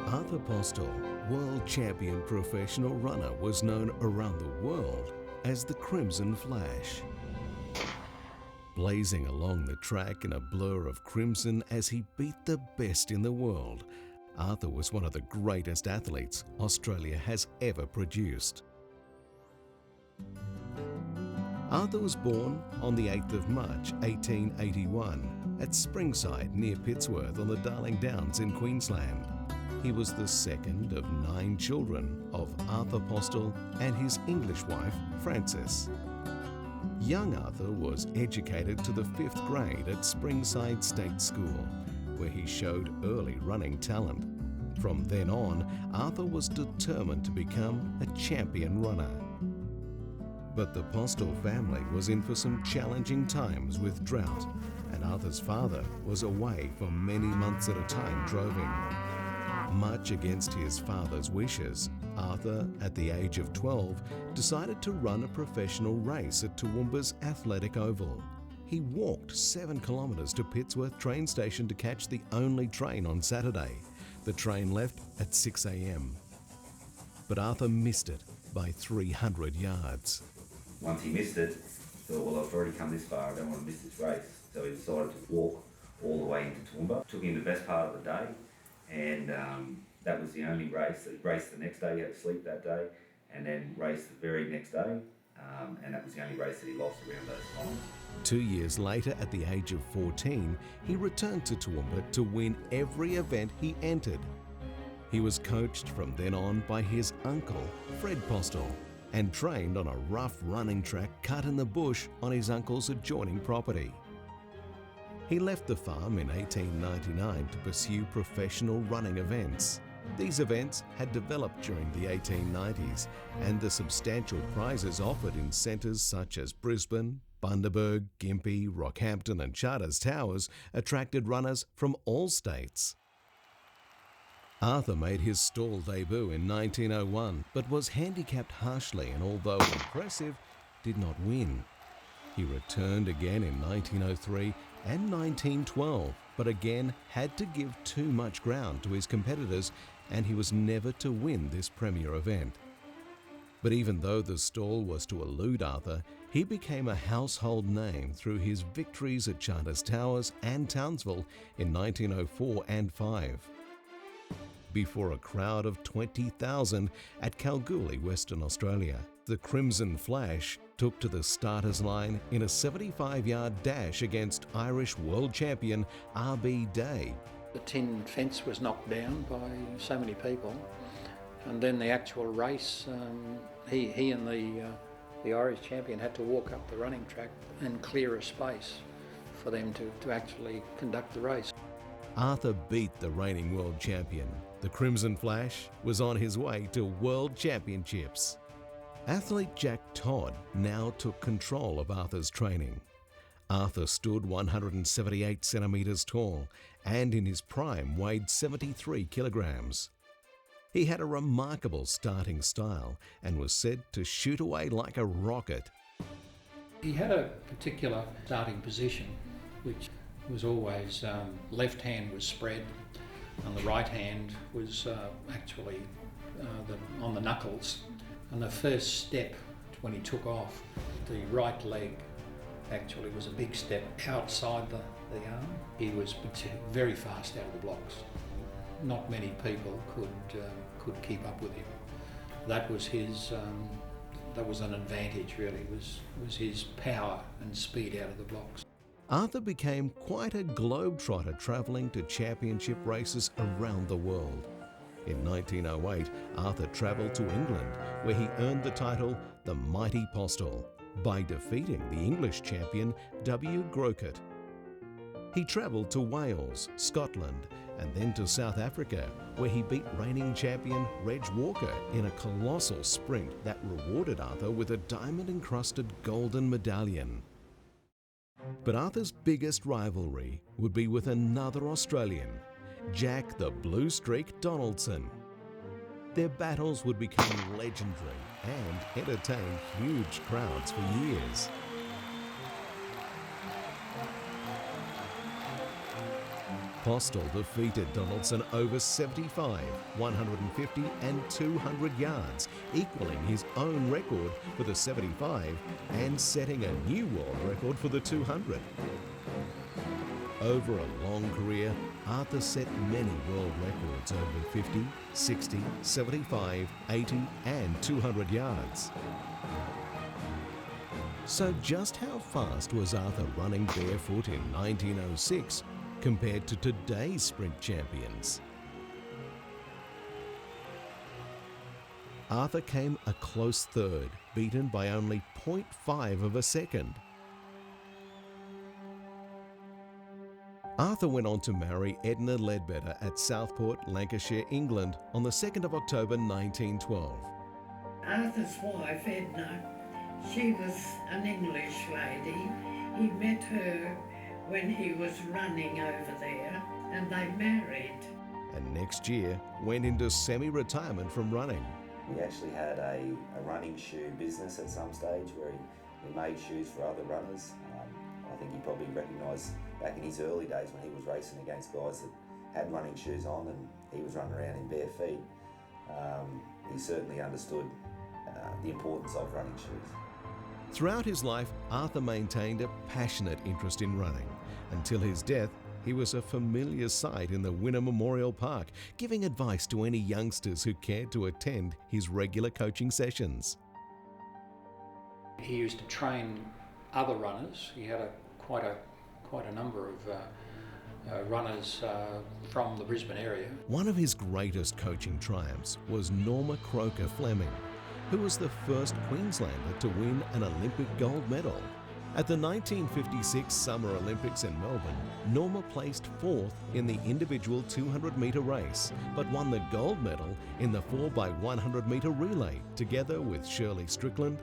Arthur Postle, world champion professional runner, was known around the world as the Crimson Flash. Blazing along the track in a blur of crimson as he beat the best in the world, Arthur was one of the greatest athletes Australia has ever produced. Arthur was born on the 8th of March 1881 at Springside near Pittsworth on the Darling Downs in Queensland. He was the second of 9 children of Arthur Postle and his English wife, Frances. Young Arthur was educated to the 5th grade at Springside State School, where he showed early running talent. From then on, Arthur was determined to become a champion runner. But the Postle family was in for some challenging times with drought, and Arthur's father was away for many months at a time droving. Much against his father's wishes, Arthur, at the age of 12, decided to run a professional race at Toowoomba's Athletic Oval. He walked 7 kilometres to Pittsworth train station to catch the only train on Saturday. The train left at 6 a.m. But Arthur missed it by 300 yards. Once he missed it, he thought, well, I've already come this far, I don't want to miss this race. So he decided to walk all the way into Toowoomba. Took him the best part of the day, and that was the only race. He raced the next day, he had to sleep that day, and then raced the very next day, and that was the only race that he lost around those times. 2 years later, at the age of 14, he returned to Toowoomba to win every event he entered. He was coached from then on by his uncle, Fred Postle, and trained on a rough running track cut in the bush on his uncle's adjoining property. He left the farm in 1899 to pursue professional running events. These events had developed during the 1890s, and the substantial prizes offered in centres such as Brisbane, Bundaberg, Gympie, Rockhampton and Charters Towers attracted runners from all states. Arthur made his stall debut in 1901, but was handicapped harshly and, although impressive, did not win. He returned again in 1903 and 1912, but again had to give too much ground to his competitors, and he was never to win this premier event. But even though the stall was to elude Arthur, he became a household name through his victories at Charters Towers and Townsville in 1904 and 5. Before a crowd of 20,000 at Kalgoorlie, Western Australia, the Crimson Flash took to the starters line in a 75-yard dash against Irish world champion R.B. Day. The tin fence was knocked down by so many people, and then the actual race, he and the Irish champion had to walk up the running track and clear a space for them to actually conduct the race. Arthur beat the reigning world champion. The Crimson Flash was on his way to World Championships. Athlete Jack Todd now took control of Arthur's training. Arthur stood 178 centimetres tall and in his prime weighed 73 kilograms. He had a remarkable starting style and was said to shoot away like a rocket. He had a particular starting position, which was always left hand was spread and the right hand was actually on the knuckles. And the first step when he took off, the right leg actually was a big step outside the arm. He was very fast out of the blocks. Not many people could keep up with him. That was his. That was an advantage, really. Was his power and speed out of the blocks. Arthur became quite a globetrotter, travelling to championship races around the world. In 1908, Arthur travelled to England, where he earned the title the Mighty Postle by defeating the English champion W. Grocott. He travelled to Wales, Scotland, and then to South Africa, where he beat reigning champion Reg Walker in a colossal sprint that rewarded Arthur with a diamond-encrusted golden medallion. But Arthur's biggest rivalry would be with another Australian, Jack the Blue Streak Donaldson. Their battles would become legendary and entertain huge crowds for years. Postle defeated Donaldson over 75, 150 and 200 yards, equaling his own record for the 75 and setting a new world record for the 200. Over a long career, Arthur set many world records over 50, 60, 75, 80 and 200 yards. So just how fast was Arthur running barefoot in 1906 compared to today's sprint champions? Arthur came a close third, beaten by only 0.5 of a second. Arthur went on to marry Edna Ledbetter at Southport, Lancashire, England on the 2nd of October 1912. Arthur's wife, Edna, she was an English lady. He met her when he was running over there, and they married. And next year went into semi-retirement from running. He actually had a running shoe business at some stage where he made shoes for other runners. I think he probably recognised back in his early days when he was racing against guys that had running shoes on and he was running around in bare feet. He certainly understood the importance of running shoes. Throughout his life, Arthur maintained a passionate interest in running. Until his death, he was a familiar sight in the Winner Memorial Park, giving advice to any youngsters who cared to attend his regular coaching sessions. He used to train other runners. He had quite a number of runners from the Brisbane area. One of his greatest coaching triumphs was Norma Croker Fleming, who was the first Queenslander to win an Olympic gold medal. At the 1956 Summer Olympics in Melbourne, Norma placed 4th in the individual 200-metre race, but won the gold medal in the 4x100 metre relay, together with Shirley Strickland,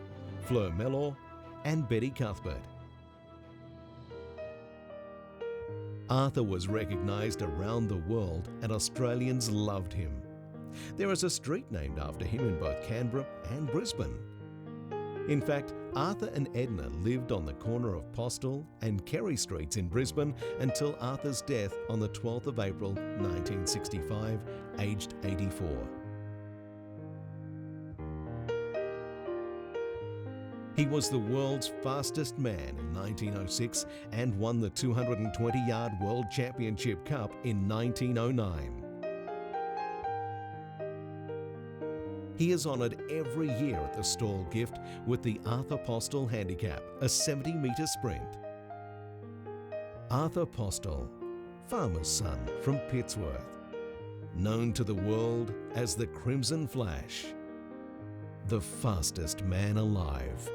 Fleur Mellor and Betty Cuthbert. Arthur was recognised around the world and Australians loved him. There is a street named after him in both Canberra and Brisbane. In fact, Arthur and Edna lived on the corner of Postle and Kerry Streets in Brisbane until Arthur's death on the 12th of April 1965, aged 84. He was the world's fastest man in 1906 and won the 220-yard World Championship Cup in 1909. He is honoured every year at the Stawell Gift with the Arthur Postle Handicap, a 70-metre sprint. Arthur Postle, farmer's son from Pittsworth, known to the world as the Crimson Flash, the fastest man alive.